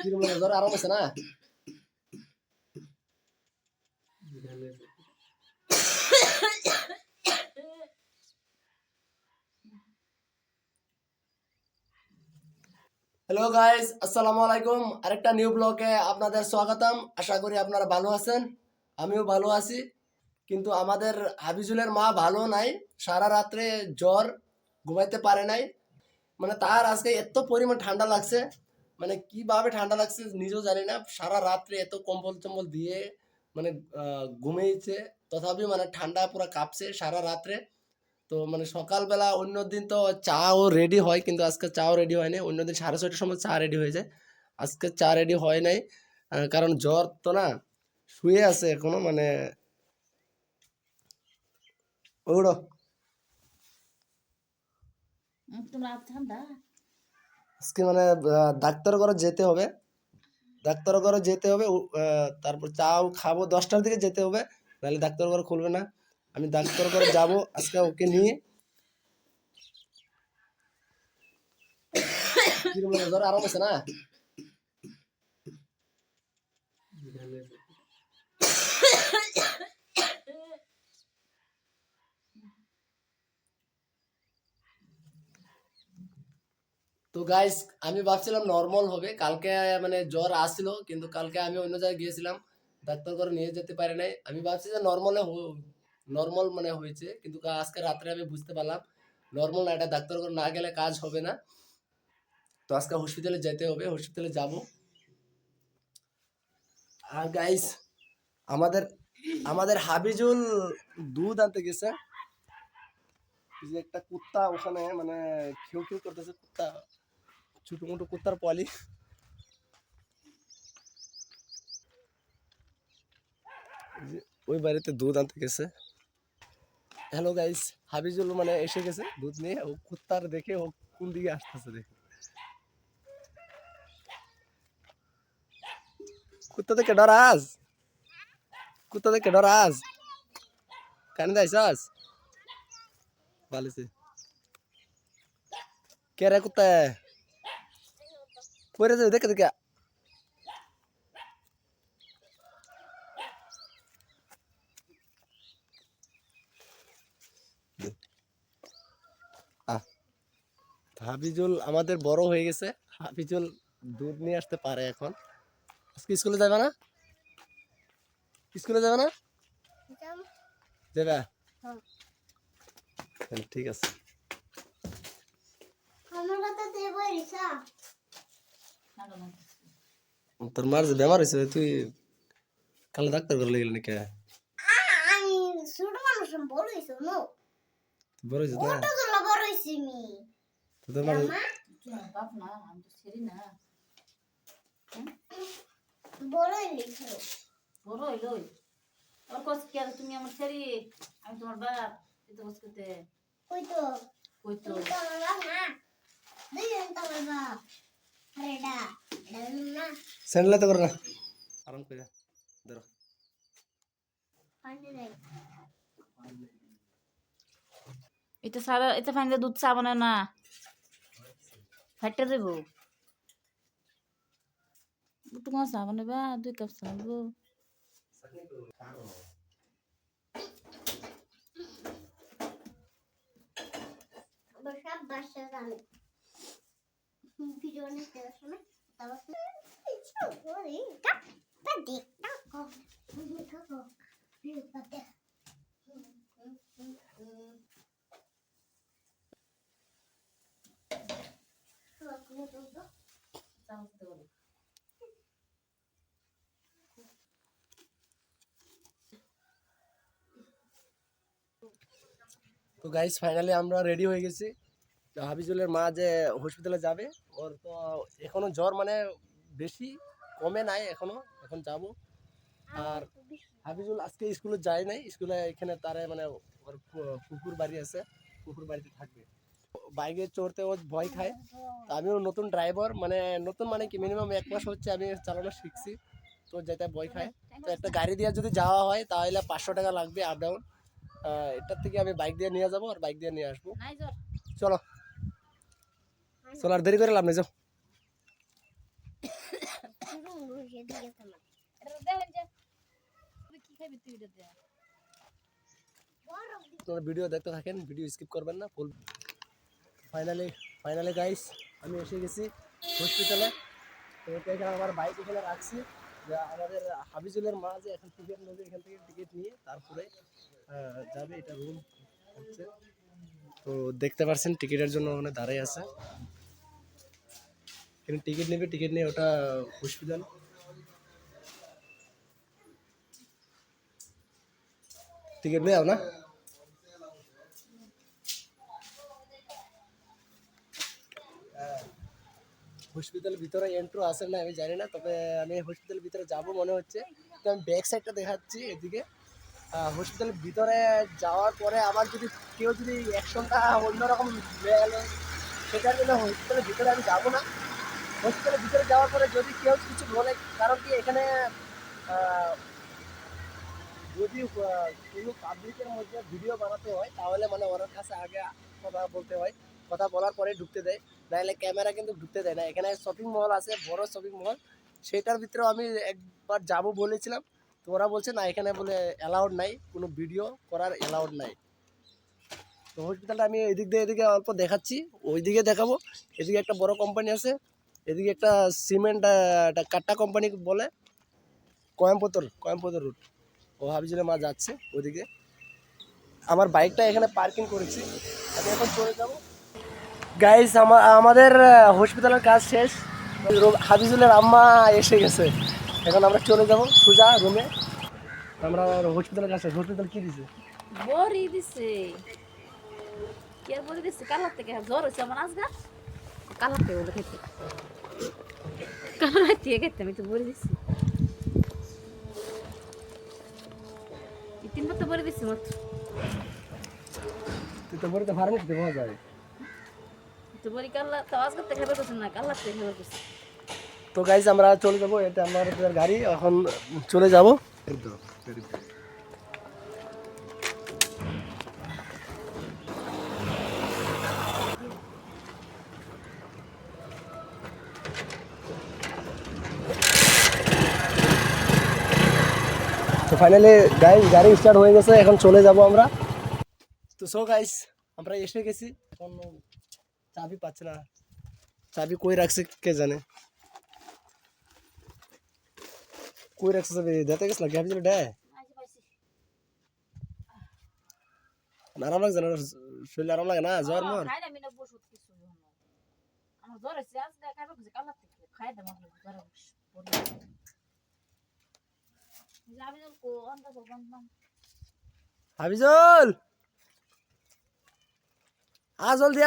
কিরকম জ্বর আরাম আছে না? হ্যালো গাইস, আসসালামু আলাইকুম। আরেকটা নিউ ব্লগে আপনাদের স্বাগতম। আশা করি আপনারা ভালো আছেন, আমিও ভালো আছি। কিন্তু আমাদের হাবিজুলের মা ভালো নাই, সারা রাত্রে জ্বর, ঘুমাইতে পারে নাই। মানে তার আজকে এত পরিমাণ ঠান্ডা লাগছে, মানে কিভাবে ঠান্ডা লাগছে নিজেও জানি না। সারা রাত্রে এত কম্বল টম্বল দিয়ে মানে ঘুমিয়েছে, তথাপি মানে ঠান্ডা পুরো কাঁপছে সারা রাত্রে। তো মানে সকালবেলা অন্যদিন তো চাও রেডি হয়, কিন্তু আজকে চাও রেডি হয় নাই। অন্যদিন 6:30টার সময় চা রেডি হয়ে যায়, আজকে চা রেডি হয় নাই। কারণ জ্বর তো না, শুয়ে আছে এখনো, মানে ওগুলো তোমার ঠান্ডা আজকে মানে ডাক্তার ঘরে যেতে হবে, ডাক্তার ঘরে যেতে হবে। তারপর চাও খাবো, 10টার দিকে যেতে হবে, নাহলে ডাক্তার ঘরে খুলবে না। আমি ডাক্তার ঘরে যাব আজকে ওকে নিয়ে। কিরকম জ্বর আরাম আছে না? তো গাইস, আমি ভাবছিলাম নর্মাল হবে কালকে, মানে জ্বর আসছিল, কিন্তু কালকে আমি অন্য জায়গায় গিয়েছিলাম, ডাক্তার করে নিয়ে যেতে পারে নাই। আমি ভাবছি যে নর্মাল মানে হয়েছে, কিন্তু আজকে রাত্রে আমি বুঝতে পারলাম নর্মাল না, এটা ডাক্তার করে না গেলে কাজ হবে না। তো আজকে হসপিটালে যেতে হবে, হসপিটালে যাব। আর গাইস, আমাদের আমাদের হাবিজুল দুধ আনতে গেছে। এই যে একটা কুত্তা ওখানে মানে খেউ খেউ করতেছে, কুত্তা, ছোট মোটো কুত্তার পলি। ওই বাড়িতে দুধ আনতে গেছে। হ্যালো গাইস, হাবিজুল মানে এসে গেছে দুধ নিয়ে। ও কুত্তার দেখে ও কোন দিকে আসতেছে দেখে। কুত্তা থেকে ডরাস, কুত্তা থেকে ডরাস, কানে যাইছাস ভালোছে। কে রে কুত্তা, পরে যাবে দেখে দেখে। আহ, হাবিজুল আমাদের বড় হয়ে গেছে। হাবিজুল দুধ নিয়ে আসতে পারে এখন। আজকে স্কুলে যাবে না? স্কুলে যাবে না? যাবে? ঠিক আছে। তোর মার যে বেমার হয়েছে, তুই কালে ডাক্তার করে লেগে নাকি? আমি ছোট মানুষ বড় হইছো নো বড় হয়েছে না? কত জন বড় হইছি মি তোর মার বাপ না আমি তো ছেড়ি না বড় হইছো বড় হইলই ওর কস কি আর তুমি আমার ছেড়ি আমি তোমার বাপ এত কস করতে কই তো কই তো তো বাবা না দিন তো বাবা রেডা না স্যান্ডেল তো করে না, আরাম করে ধরো। পানি নাই এটা সারা এটা ফাইনলে দুধ চা বানায় না ফাইটে দেবো তোমার চা বানাবা 2 কাপ চা দেবো বসা বাসা জানো ভিডিও নিতে আসো না তারপর ইচ্ছা করে তা দেখ না কো দেখো ভিডিও পাতে তো গাইস, ফাইনালি আমরা রেডি হয়ে গেছি। তো হাবিজুলের মা যে হসপিটালে যাবে, ওর তো এখনো জ্বর মানে বেশি কমে নাই এখনো, এখন যাব। আর হাবিজুল আজকে স্কুলে যায় নাই, স্কুলে এখানে তার মানে ওর কুকুর বাড়ি আছে, কুকুর বাড়িতে থাকবে। বাইকে চড়তে ও ভয় খায়। তো আমিও নতুন ড্রাইভার, মানে নতুন মানে কি মিনিমাম 1 মাস হচ্ছে আমি চালানো শিখছি, তো যেতে ভয় খায়। তো একটা গাড়ি দিয়ে যদি যাওয়া হয় তাহলে 500 টাকা লাগবে আপ ডাউন। এটার থেকে আমি বাইক দিয়ে নিয়ে যাবো আর বাইক দিয়ে নিয়ে আসবো। চলো চলো, আর দেরি করে লাভ নেই, যাও। রুম রুশে দিয়ে তোমার এটা দেখেন যে তুই কি খাবি তুই এটা দে বড় আপনারা ভিডিও দেখতে থাকেন, ভিডিও স্কিপ করবেন না ফুল। ফাইনালি গাইস আমি এসে গেছি হসপিটালে। তো এখানে আমার বাইক এখানে রাখছি, যে আমাদের হাবিজুলের মা যে এখন টিকিট নেবে, এখান থেকে টিকিট নিয়ে তারপরে যাবে। এটা রুম হচ্ছে, তো দেখতে পাচ্ছেন টিকিটের জন্য ওখানে দাঁড়াই আছে। এখানে টিকিট নেবে, টিকিট নিয়ে ওটা হসপিটাল। টিকিট নেই না, হসপিটালের ভিতরে এন্ট্রো আছে না আমি জানি না, তবে আমি হসপিটালের ভিতরে যাব মনে হচ্ছে। তো আমি ব্যাক সাইডটা দেখাচ্ছি এদিকে। হসপিটালের ভিতরে যাওয়ার পরে আবার যদি কেউ যদি অ্যাকশনটা অন্যরকম নেয়, সেটার জন্য হসপিটালের ভিতরে আমি যাবো না। হসপিটালের ভিতরে যাওয়ার পরে যদি কেউ কিছু বলে, কারণ কি এখানে যদি কোনো পাবলিকের মধ্যে ভিডিও বানাতে হয় তাহলে মানে ওর কাছে আগে কথা বলতে হয়, কথা বলার পরে ঢুকতে দেয়, নাহলে ক্যামেরা কিন্তু ঢুকতে দেয় না। এখানে শপিং মল আছে, বড় শপিং মল, সেটার ভিতরেও আমি একবার যাব বলেছিলাম, তো ওরা বলছে না এখানে বলে অ্যালাউড নাই, কোনো ভিডিও করার অ্যালাউড নাই। তো হসপিটালটা আমি এদিক দিয়ে এদিকে অল্প দেখাচ্ছি, ওইদিকে দেখাবো। এদিকে একটা বড় কোম্পানি আছে, এদিকে একটা সিমেন্ট একটা কাট্টা কোম্পানি বলে, কোয়েম্পুতর রুট। ও হাবিজুলের মা যাচ্ছে ওদিকে। আমার বাইকটা এখানে পার্কিং করেছি, আমি এখন চলে যাব। গাইস আমাদের হসপিটালের কাজ শেষ, হাবিজুলের আম্মা এসে গেছে, এখন আমরা চলে যাব সোজা রুমে। আমরা হসপিটালের কাজ শেষ। হসপিটাল কি দিছে? বড়ি দিছে কি আর বড়ি দিছে কালার থেকে জ্বর হইছে আমার আজগা কালার থেকে বলে খেতে কালার থেকে খেতে আমি তো বড়ি দিছি তিন মতো বড়ি দিছি মাত্র তুই তো বড়িতে ফার্মেসি তে পাওয়া যায়। তো বড়ি কালার তো আজগা থেকে খেতে করছেন না কালার থেকে খেতে করছে তো গাইস আমরা চলে যাব, এটা আমাদের গাড়ি, এখন চলে যাব। তো ফাইনালি গাড়ি স্টার্ট হয়ে গেছে, এখন চলে যাব আমরা। তো গাইস আমরা এসে গেছি, এখন চাবি পাচ্ছি না, চাবি কই রাখছে কে জানে, কই রাখছে চাবি দিতে গেছ না গ্যাপ দিলে ডে আইছে পাইছি আরাম লাগছে না, শরীর আরাম লাগে না, জ্বর মোর। খাই না মিনা বসত কিছু আমার জ্বর হইছে আজগা খাইবে কিছু কালার থেকে খাই দে মাগলো জ্বর বড়ি যাবি তো কো আন্দাজ বন্ধ হাবিজুল জলদি